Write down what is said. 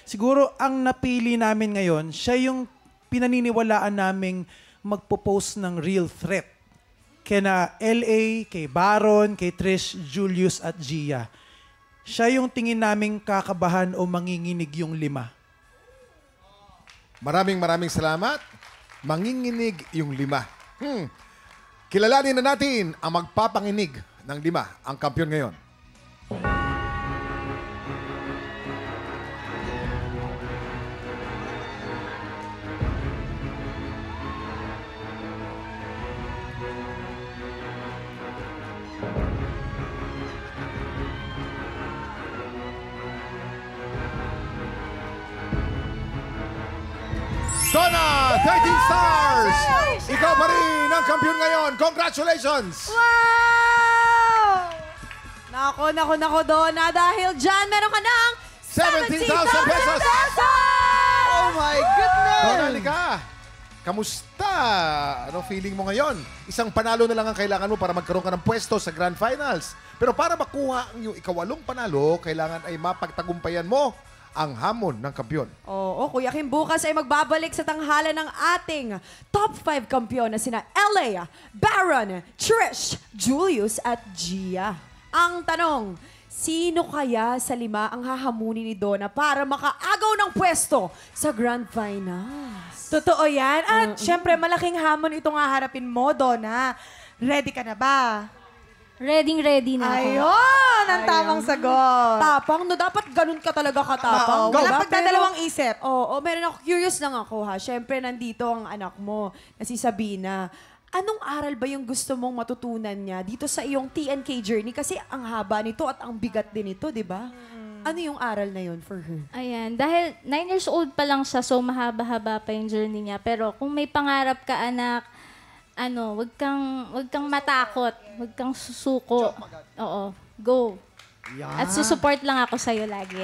siguro ang napili namin ngayon, siya yung pinaniniwalaan naming magpo-post ng real threat. Kina LA, kay Baron, kay Trish, Julius at Gia. Siya yung tingin naming kakabahan o manginginig yung 5. Maraming salamat. Manginginig yung 5. Kilalanin na natin ang magpapanginig ng 5, ang kampiyon ngayon. Donna, 13 stars! Ikaw pa rin ang kampiyon ngayon. Congratulations! Wow! Nako, Donna. Dahil dyan, meron ka ng 17,000 pesos! Oh my goodness! Donna, halika. Kamusta? Ano feeling mo ngayon? Isang panalo na lang ang kailangan mo para magkaroon ka ng pwesto sa Grand Finals. Pero para makuha ang iyong ika-8 panalo, kailangan ay mapagtagumpayan mo ang hamon ng kampiyon. Oo, Kuya Kim, bukas ay magbabalik sa tanghalan ng ating top 5 kampiyon na sina LA, Baron, Trish, Julius at Gia. Ang tanong, sino kaya sa 5 ang hahamunin ni Donna para makaagaw ng pwesto sa Grand Finals? Totoo yan. At syempre, malaking hamon itong haharapin mo, Donna. Ready ka na ba? Ready na ako. Ayun! Ang tamang sagot. Tapang, no? Dapat ganun ka talaga katapang. Wala diba? pagdadalawang isip. Oo, meron ako. Curious lang ako, ha? Siyempre, nandito ang anak mo, na si Sabina. Anong aral ba yung gusto mong matutunan niya dito sa iyong TNK journey? Kasi ang haba nito at ang bigat din ito, di ba? Ano yung aral na yun for her? Ayan, dahil 9 years old pa lang siya, so mahaba-haba pa yung journey niya. Pero kung may pangarap ka, anak, wag kang matakot, wag kang susuko. Oo, go. At susupport lang ako sa'yo lagi.